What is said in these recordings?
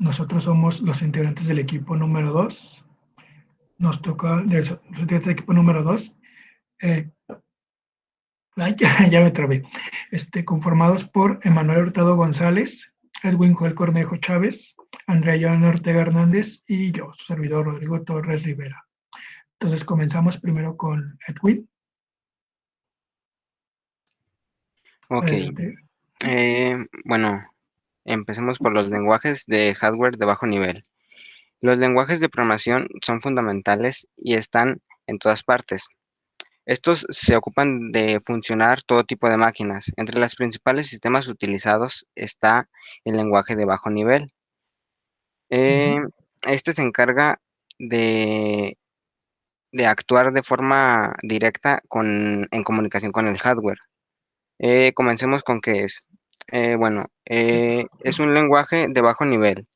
nosotros somos los integrantes del equipo número 2. Nos toca, los integrantes del equipo número 2, ya me trabé, conformados por Emanuel Hurtado González, Edwin Joel Cornejo Chávez, Andrea Joana Ortega Hernández y yo, su servidor Rodrigo Torres Rivera. Entonces comenzamos primero con Edwin. Ok, Adelante. bueno, empecemos por los lenguajes de hardware de bajo nivel. Los lenguajes de programación son fundamentales y están en todas partes. Estos se ocupan de funcionar todo tipo de máquinas. Entre los principales sistemas utilizados está el lenguaje de bajo nivel. Eh, Este se encarga de, de actuar de forma directa en comunicación con el hardware. Comencemos con qué es. Es un lenguaje de bajo nivel.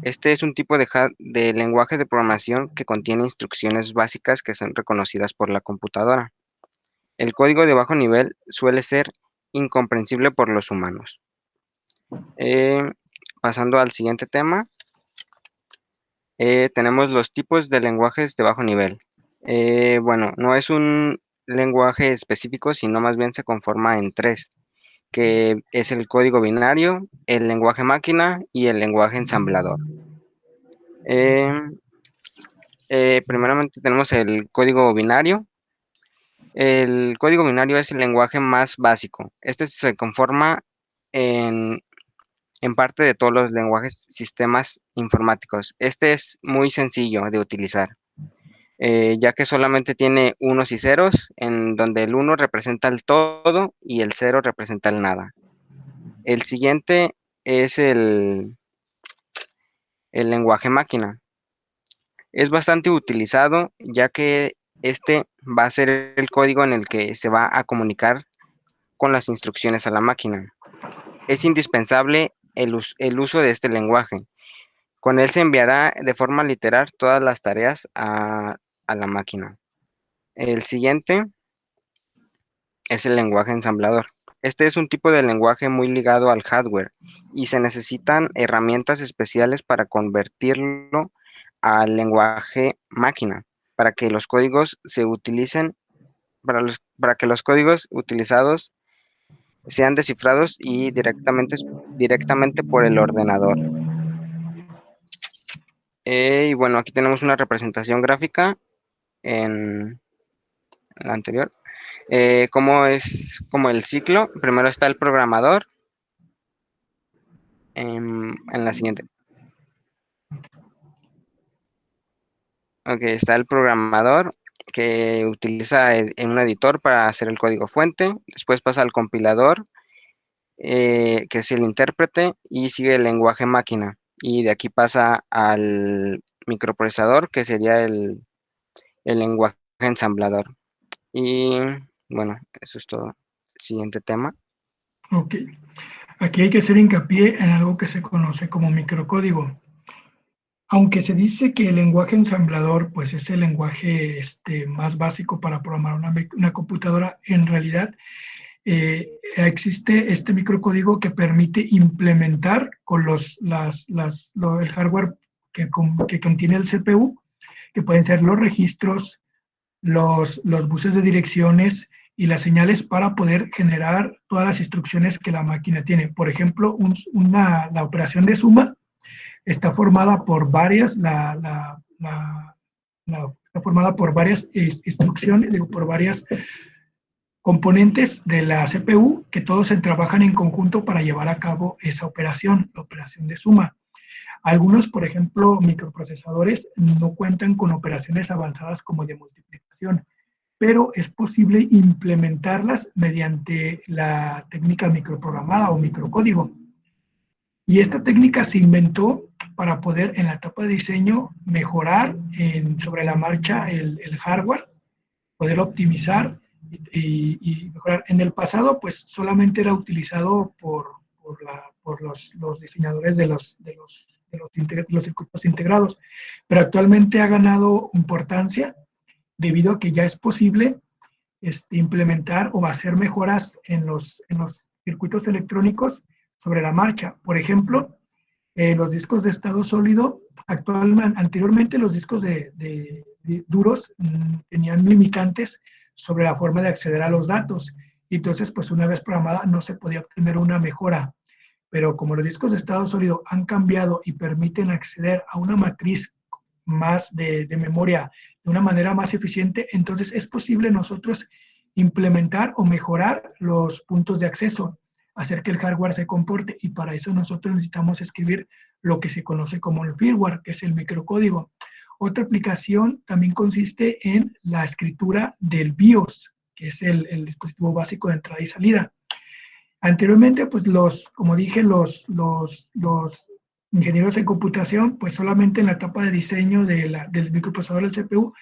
Este es un tipo de lenguaje de programación que contiene instrucciones básicas que son reconocidas por la computadora. El código de bajo nivel suele ser incomprensible por los humanos. Eh, Pasando al siguiente tema, tenemos los tipos de lenguajes de bajo nivel. No es un lenguaje específico, sino más bien se conforma en tres, que es el código binario, el lenguaje máquina y el lenguaje ensamblador. Eh, Primeramente tenemos el código binario. El código binario es el lenguaje más básico. Este se conforma en, en parte de todos los lenguajes sistemas informáticos. Este es muy sencillo de utilizar, ya que solamente tiene unos y ceros, en donde el uno representa el todo y el cero representa el nada. El siguiente es el lenguaje máquina. Es bastante utilizado, ya que este va a ser el código en el que se va a comunicar con las instrucciones a la máquina. Es indispensable el uso de este lenguaje. Con él se enviará de forma literal todas las tareas a la máquina. El siguiente es el lenguaje ensamblador. Este es un tipo de lenguaje muy ligado al hardware y se necesitan herramientas especiales para convertirlo al lenguaje máquina, para que los códigos se utilicen, para que los códigos utilizados sean descifrados y directamente por el ordenador. Y bueno, aquí tenemos una representación gráfica en la anterior. Cómo es como el ciclo. Primero está el programador en la siguiente. Ok, está el programador que utiliza en un editor para hacer el código fuente. Después pasa al compilador, que es el intérprete, y sigue el lenguaje máquina. Y de aquí pasa al microprocesador, que sería el lenguaje ensamblador. Y bueno, eso es todo. Siguiente tema. Ok. Aquí hay que hacer hincapié en algo que se conoce como microcódigo. Aunque se dice que el lenguaje ensamblador pues, es el lenguaje más básico para programar una computadora, en realidad existe este microcódigo que permite implementar con el hardware que contiene el CPU, que pueden ser los registros, los buses de direcciones y las señales para poder generar todas las instrucciones que la máquina tiene. Por ejemplo, la operación de suma está formada por está formada por varias instrucciones, digo, por varias componentes de la CPU que todos se trabajan en conjunto para llevar a cabo esa operación, la operación de suma. Algunos, por ejemplo, microprocesadores no cuentan con operaciones avanzadas como de multiplicación, pero es posible implementarlas mediante la técnica microprogramada o microcódigo. Y esta técnica se inventó para poder en la etapa de diseño mejorar sobre la marcha el hardware, poder optimizar y mejorar. En el pasado, pues solamente era utilizado por los diseñadores de los circuitos integrados, pero actualmente ha ganado importancia debido a que ya es posible implementar o hacer mejoras en los circuitos electrónicos sobre la marcha. Por ejemplo, Los discos de estado sólido, anteriormente los discos de duros tenían limitantes sobre la forma de acceder a los datos. Entonces, pues una vez programada no se podía obtener una mejora. Pero como los discos de estado sólido han cambiado y permiten acceder a una matriz más de memoria de una manera más eficiente, entonces es posible nosotros implementar o mejorar los puntos de acceso, hacer que el hardware se comporte, y para eso nosotros necesitamos escribir lo que se conoce como el firmware, que es el microcódigo. Otra aplicación también consiste en la escritura del BIOS, que es el dispositivo básico de entrada y salida. Anteriormente, pues como dije, los ingenieros en computación, pues solamente en la etapa de diseño del microprocesador del CPU,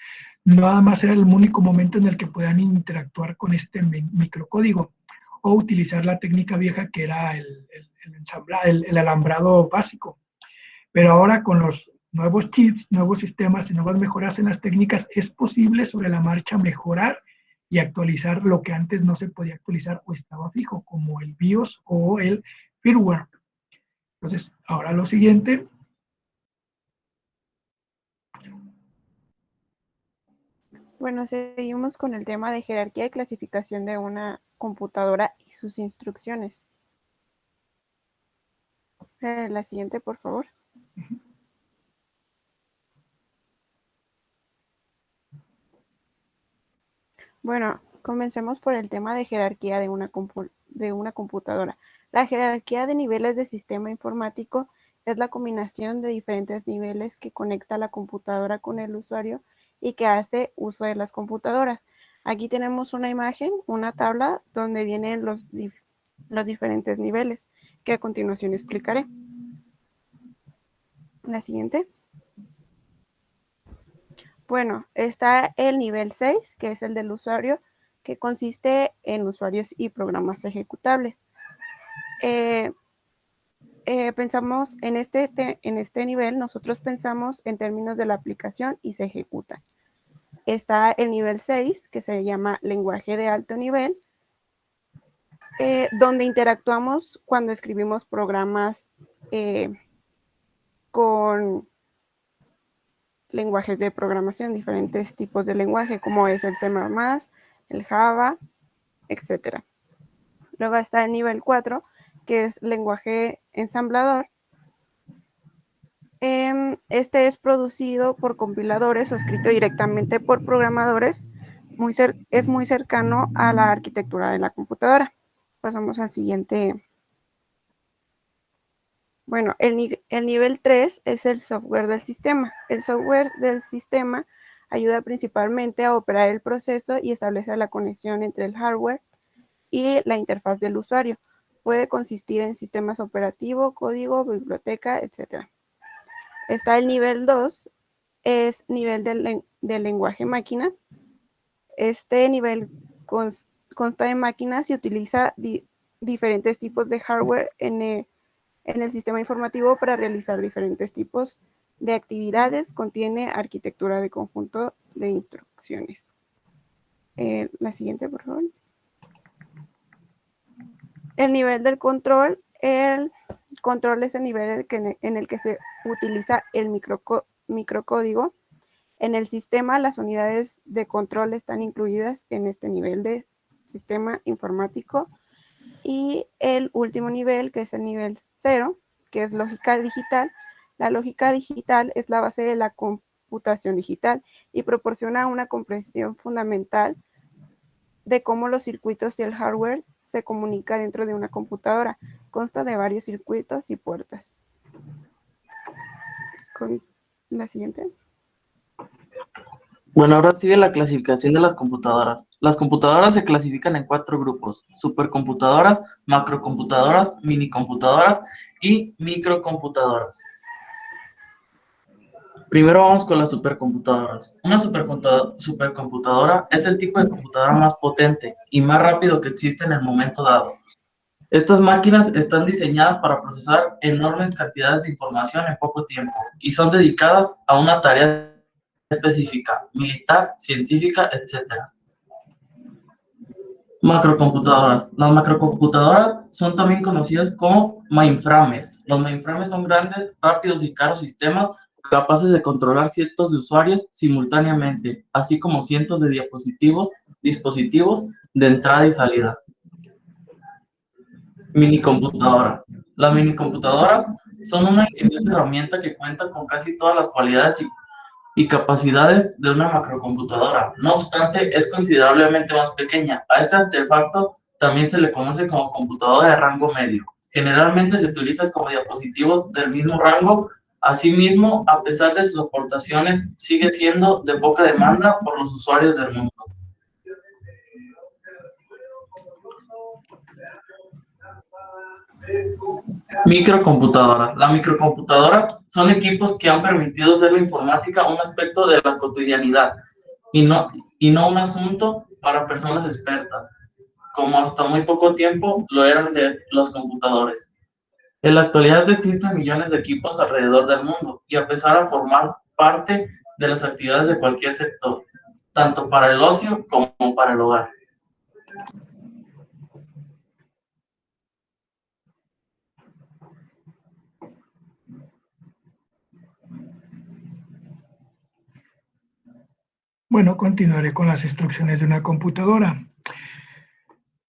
nada más era el único momento en el que podían interactuar con este microcódigo o utilizar la técnica vieja que era el alambrado básico. Pero ahora con los nuevos chips, nuevos sistemas y nuevas mejoras en las técnicas, es posible sobre la marcha mejorar y actualizar lo que antes no se podía actualizar o estaba fijo, como el BIOS o el firmware. Entonces, ahora lo siguiente. Bueno, seguimos con el tema de jerarquía y clasificación de una computadora y sus instrucciones. La siguiente, por favor. Bueno, comencemos por el tema de jerarquía de una computadora. La jerarquía de niveles de sistema informático es la combinación de diferentes niveles que conecta la computadora con el usuario y que hace uso de las computadoras. Aquí tenemos una imagen, una tabla donde vienen los diferentes niveles que a continuación explicaré. La siguiente. Bueno, está el nivel 6, que es el del usuario, que consiste en usuarios y programas ejecutables. Pensamos en este nivel, nosotros pensamos en términos de la aplicación y se ejecuta. Está el nivel 6, que se llama lenguaje de alto nivel, donde interactuamos cuando escribimos programas con lenguajes de programación, diferentes tipos de lenguaje, como es el C++, el Java, etc. Luego está el nivel 4, que es lenguaje ensamblador. Este es producido por compiladores o escrito directamente por programadores. Es muy cercano a la arquitectura de la computadora. Pasamos al siguiente. Bueno, el nivel 3 es el software del sistema. El software del sistema ayuda principalmente a operar el proceso y establece la conexión entre el hardware y la interfaz del usuario. Puede consistir en sistemas operativos, código, biblioteca, etc. Está el nivel 2, es nivel del lenguaje máquina. Este nivel consta de máquinas y utiliza diferentes tipos de hardware en el sistema informativo para realizar diferentes tipos de actividades. Contiene arquitectura de conjunto de instrucciones. La siguiente, por favor. El nivel del control. El control es el nivel en el que se utiliza el microcódigo. En el sistema, las unidades de control están incluidas en este nivel de sistema informático. Y el último nivel, que es el nivel 0, que es lógica digital. La lógica digital es la base de la computación digital y proporciona una comprensión fundamental de cómo los circuitos y el hardware se comunican dentro de una computadora. Consta de varios circuitos y puertas. Con la siguiente. Bueno, ahora sigue la clasificación de las computadoras. Las computadoras se clasifican en 4 grupos: supercomputadoras, macrocomputadoras, minicomputadoras y microcomputadoras. Primero vamos con las supercomputadoras. Una supercomputadora es el tipo de computadora más potente y más rápido que existe en el momento dado. Estas máquinas están diseñadas para procesar enormes cantidades de información en poco tiempo y son dedicadas a una tarea específica, militar, científica, etc. Macrocomputadoras. Las macrocomputadoras son también conocidas como mainframes. Los mainframes son grandes, rápidos y caros sistemas capaces de controlar cientos de usuarios simultáneamente, así como cientos de dispositivos de entrada y salida. Minicomputadora. Las minicomputadoras son una ingeniosa herramienta que cuenta con casi todas las cualidades y capacidades de una macrocomputadora. No obstante, es considerablemente más pequeña. A este artefacto también se le conoce como computadora de rango medio. Generalmente se utiliza como dispositivos del mismo rango. Asimismo, a pesar de sus aportaciones, sigue siendo de poca demanda por los usuarios del mundo. Microcomputadoras. Las microcomputadoras son equipos que han permitido hacer la informática un aspecto de la cotidianidad y no un asunto para personas expertas, como hasta muy poco tiempo lo eran de los computadores. En la actualidad existen millones de equipos alrededor del mundo y a pesar de formar parte de las actividades de cualquier sector, tanto para el ocio como para el hogar. Bueno, continuaré con las instrucciones de una computadora.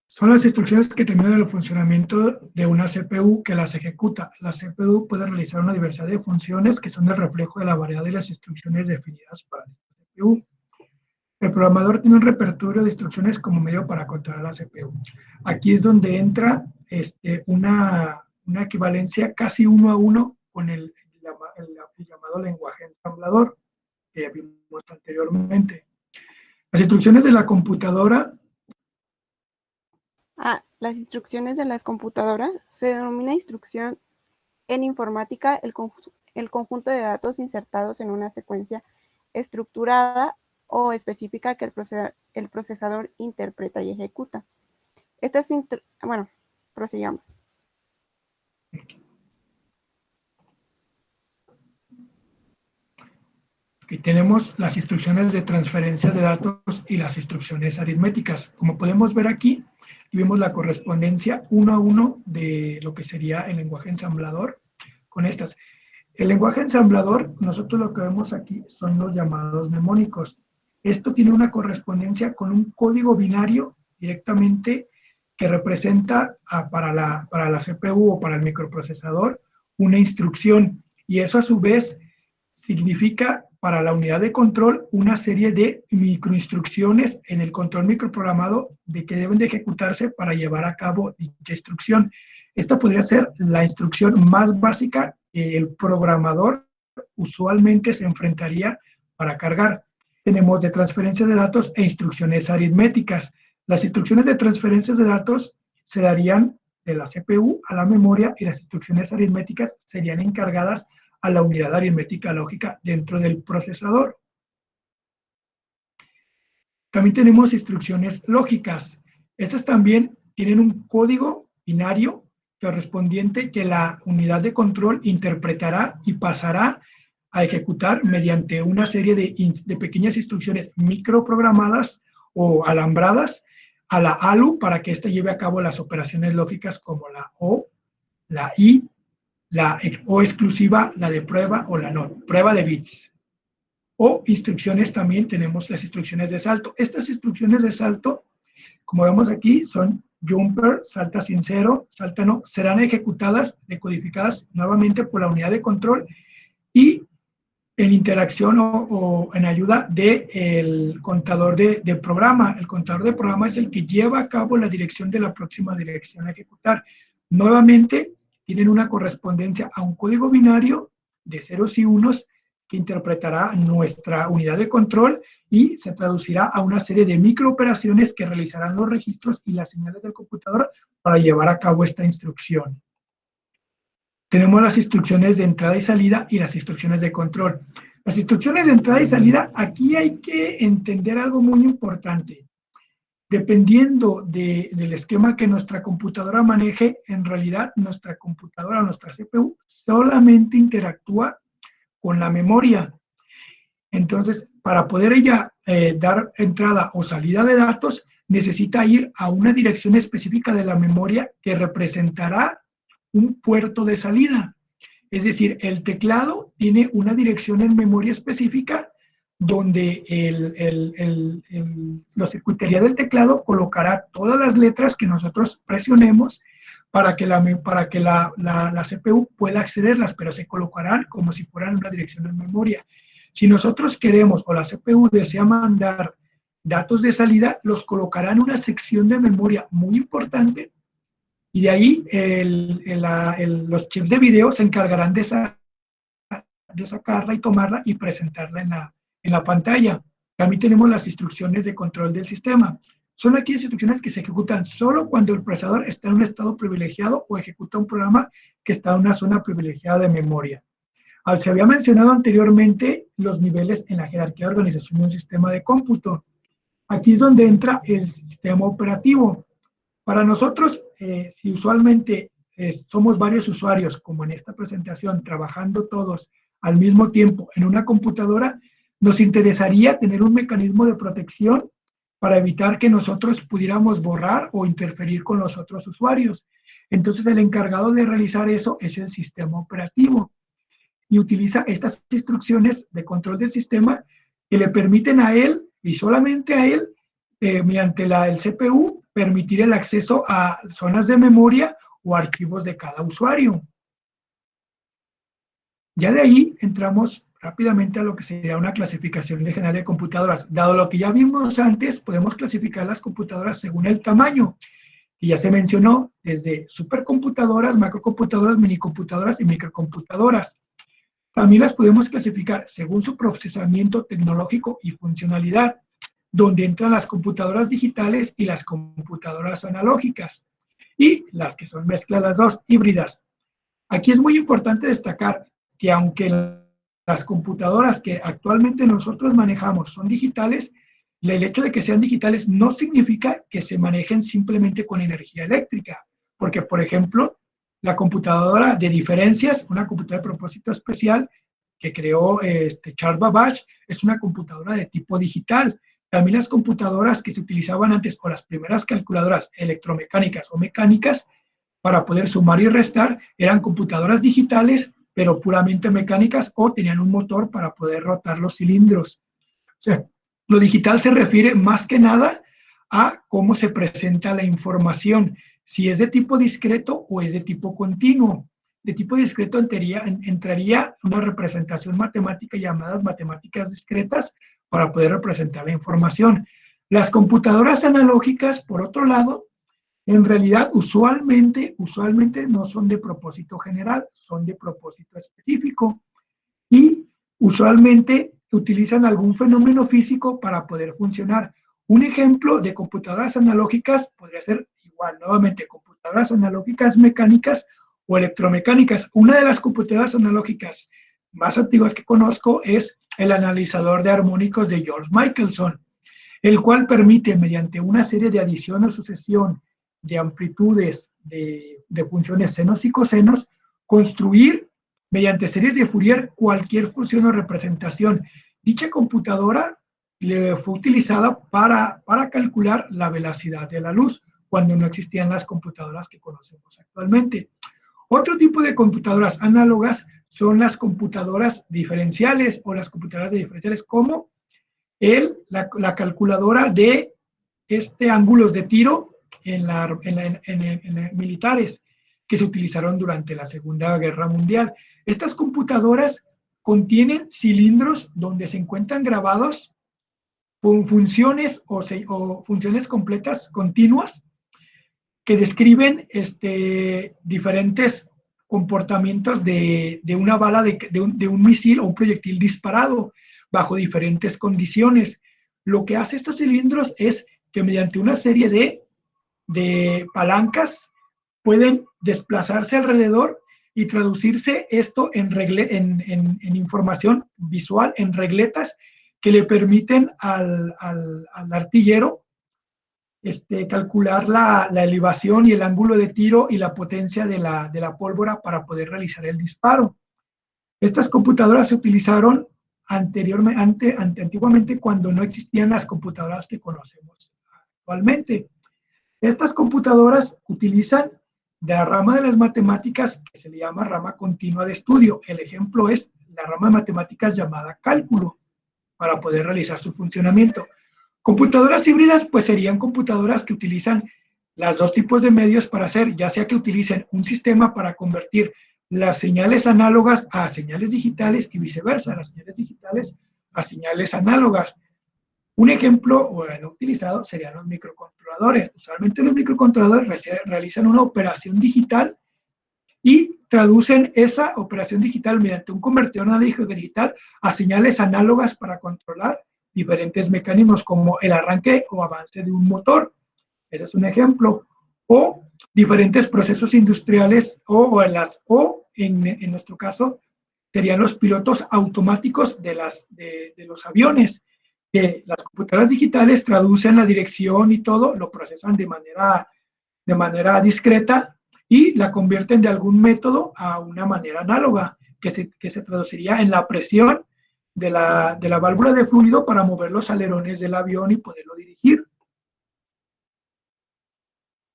Son las instrucciones que determinan el funcionamiento de una CPU que las ejecuta. La CPU puede realizar una diversidad de funciones que son el reflejo de la variedad de las instrucciones definidas para la CPU. El programador tiene un repertorio de instrucciones como medio para controlar la CPU. Aquí es donde entra una equivalencia casi 1 a 1 con el llamado lenguaje ensamblador que ya vimos anteriormente. Las instrucciones de la computadora. Las instrucciones de las computadoras se denomina instrucción en informática el conjunto de datos insertados en una secuencia estructurada o específica que el procesador interpreta y ejecuta. Bueno, prosigamos. Aquí tenemos las instrucciones de transferencia de datos y las instrucciones aritméticas. Como podemos ver aquí, vemos la correspondencia 1 a 1 de lo que sería el lenguaje ensamblador con estas. El lenguaje ensamblador, nosotros lo que vemos aquí son los llamados mnemónicos. Esto tiene una correspondencia con un código binario directamente que representa para la CPU o para el microprocesador una instrucción, y eso a su vez significa para la unidad de control una serie de microinstrucciones en el control microprogramado que deben de ejecutarse para llevar a cabo dicha instrucción. Esta podría ser la instrucción más básica que el programador usualmente se enfrentaría para cargar. Tenemos de transferencia de datos e instrucciones aritméticas. Las instrucciones de transferencia de datos se darían de la CPU a la memoria y las instrucciones aritméticas serían encargadas a la unidad aritmética lógica dentro del procesador. También tenemos instrucciones lógicas. Estas también tienen un código binario correspondiente que la unidad de control interpretará y pasará a ejecutar mediante una serie de pequeñas instrucciones microprogramadas o alambradas a la ALU para que ésta lleve a cabo las operaciones lógicas como la O, la I, la O exclusiva, la de prueba o la NOT, prueba de bits. O instrucciones también tenemos las instrucciones de salto. Estas instrucciones de salto, como vemos aquí, son jumper, salta sin cero, salta no, serán ejecutadas, decodificadas nuevamente por la unidad de control y en interacción o en ayuda del contador de programa. El contador de programa es el que lleva a cabo la dirección de la próxima dirección a ejecutar. Nuevamente, tienen una correspondencia a un código binario de ceros y unos que interpretará nuestra unidad de control y se traducirá a una serie de microoperaciones que realizarán los registros y las señales del computador para llevar a cabo esta instrucción. Tenemos las instrucciones de entrada y salida y las instrucciones de control. Las instrucciones de entrada y salida, aquí hay que entender algo muy importante. Dependiendo del esquema que nuestra computadora maneje, en realidad nuestra computadora, nuestra CPU, solamente interactúa con la memoria. Entonces, para poder ella dar entrada o salida de datos, necesita ir a una dirección específica de la memoria que representará un puerto de salida. Es decir, el teclado tiene una dirección en memoria específica donde la circuitería del teclado colocará todas las letras que nosotros presionemos para que la CPU pueda accederlas, pero se colocarán como si fueran una dirección en memoria. Si nosotros queremos o la CPU desea mandar datos de salida, los colocará en una sección de memoria muy importante y de ahí los chips de video se encargarán de sacarla y tomarla y presentarla en la pantalla. También tenemos las instrucciones de control del sistema. Son aquellas instrucciones que se ejecutan solo cuando el procesador está en un estado privilegiado o ejecuta un programa que está en una zona privilegiada de memoria. Se había mencionado anteriormente los niveles en la jerarquía de organización de un sistema de cómputo. Aquí es donde entra el sistema operativo. Para nosotros, si usualmente somos varios usuarios, como en esta presentación, trabajando todos al mismo tiempo en una computadora, nos interesaría tener un mecanismo de protección para evitar que nosotros pudiéramos borrar o interferir con los otros usuarios. Entonces, el encargado de realizar eso es el sistema operativo y utiliza estas instrucciones de control del sistema que le permiten a él y solamente a él, mediante el CPU, permitir el acceso a zonas de memoria o archivos de cada usuario. Ya de ahí entramos rápidamente a lo que sería una clasificación general de computadoras. Dado lo que ya vimos antes, podemos clasificar las computadoras según el tamaño, que ya se mencionó, desde supercomputadoras, macrocomputadoras, minicomputadoras y microcomputadoras. También las podemos clasificar según su procesamiento tecnológico y funcionalidad, donde entran las computadoras digitales y las computadoras analógicas, y las que son mezclas las dos, híbridas. Aquí es muy importante destacar que aunque las computadoras que actualmente nosotros manejamos son digitales, el hecho de que sean digitales no significa que se manejen simplemente con energía eléctrica, porque, por ejemplo, la computadora de diferencias, una computadora de propósito especial que creó Charles Babbage, es una computadora de tipo digital. También las computadoras que se utilizaban antes, o las primeras calculadoras electromecánicas o mecánicas, para poder sumar y restar, eran computadoras digitales, pero puramente mecánicas, o tenían un motor para poder rotar los cilindros. O sea, lo digital se refiere más que nada a cómo se presenta la información, si es de tipo discreto o es de tipo continuo. De tipo discreto entraría una representación matemática llamadas matemáticas discretas para poder representar la información. Las computadoras analógicas, por otro lado, en realidad usualmente no son de propósito general, son de propósito específico y usualmente utilizan algún fenómeno físico para poder funcionar. Un ejemplo de computadoras analógicas podría ser igual, nuevamente, computadoras analógicas mecánicas o electromecánicas. Una de las computadoras analógicas más antiguas que conozco es el analizador de armónicos de George Michelson, el cual permite, mediante una serie de adición o sucesión de amplitudes de funciones senos y cosenos, construir mediante series de Fourier cualquier función o representación. Dicha computadora fue utilizada para calcular la velocidad de la luz, cuando no existían las computadoras que conocemos actualmente. Otro tipo de computadoras análogas son las computadoras diferenciales o las computadoras de diferenciales, como la calculadora de ángulos de tiro en militares que se utilizaron durante la Segunda Guerra Mundial. Estas computadoras contienen cilindros donde se encuentran grabados funciones o funciones completas continuas que describen diferentes comportamientos de una bala, de un misil o un proyectil disparado bajo diferentes condiciones. Lo que hace estos cilindros es que mediante una serie de palancas pueden desplazarse alrededor y traducirse esto en información visual, en regletas que le permiten al artillero calcular la elevación y el ángulo de tiro y la potencia de la pólvora para poder realizar el disparo. Estas computadoras se utilizaron antiguamente, cuando no existían las computadoras que conocemos actualmente. Estas computadoras utilizan de la rama de las matemáticas que se le llama rama continua de estudio. El ejemplo es la rama de matemáticas llamada cálculo, para poder realizar su funcionamiento. Computadoras híbridas, pues serían computadoras que utilizan los dos tipos de medios para hacer, ya sea que utilicen un sistema para convertir las señales análogas a señales digitales y viceversa, las señales digitales a señales análogas. Un ejemplo bueno, utilizado serían los microcontroladores. Usualmente los microcontroladores realizan una operación digital y traducen esa operación digital mediante un convertidor analógico digital a señales análogas para controlar diferentes mecanismos como el arranque o avance de un motor. Ese es un ejemplo. O diferentes procesos industriales en nuestro caso serían los pilotos automáticos de los aviones, que las computadoras digitales traducen la dirección y todo, lo procesan de manera discreta y la convierten de algún método a una manera análoga, que se traduciría en la presión de la válvula de fluido para mover los alerones del avión y poderlo dirigir.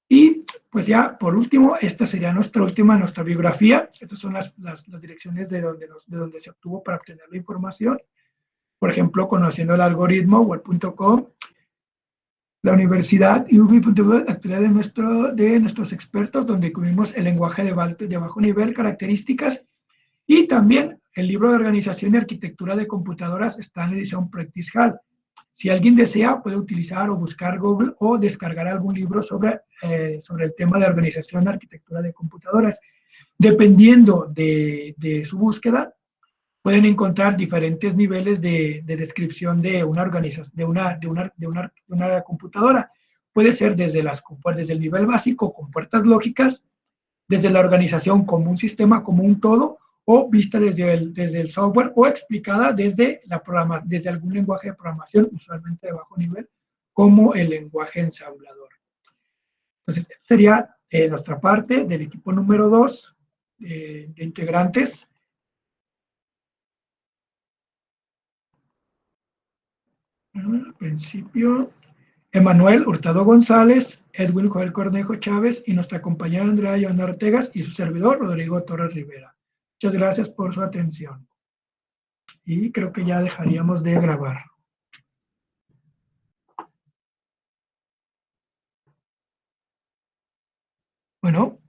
Y pues ya, por último, esta sería nuestra biografía. Estas son las direcciones de donde se obtuvo para obtener la información. Por ejemplo, conociendo el algoritmo, web.com, la universidad, uv.edu, actividad de nuestros expertos, donde cubrimos el lenguaje de bajo nivel, características, y también el libro de organización y arquitectura de computadoras está en la edición Practice Hall. Si alguien desea, puede utilizar o buscar Google o descargar algún libro sobre el tema de organización y arquitectura de computadoras. Dependiendo de su búsqueda, pueden encontrar diferentes niveles de descripción de una organización, de una computadora. Puede ser desde el nivel básico con puertas lógicas, desde la organización como un sistema, como un todo, o vista desde el software, o explicada desde algún lenguaje de programación, usualmente de bajo nivel, como el lenguaje ensamblador. Entonces, esta sería nuestra parte del equipo número 2 de integrantes. Al principio, Emanuel Hurtado González, Edwin Joel Cornejo Chávez y nuestra compañera Andrea Yolanda Ortegas y su servidor Rodrigo Torres Rivera. Muchas gracias por su atención. Y creo que ya dejaríamos de grabar. Bueno.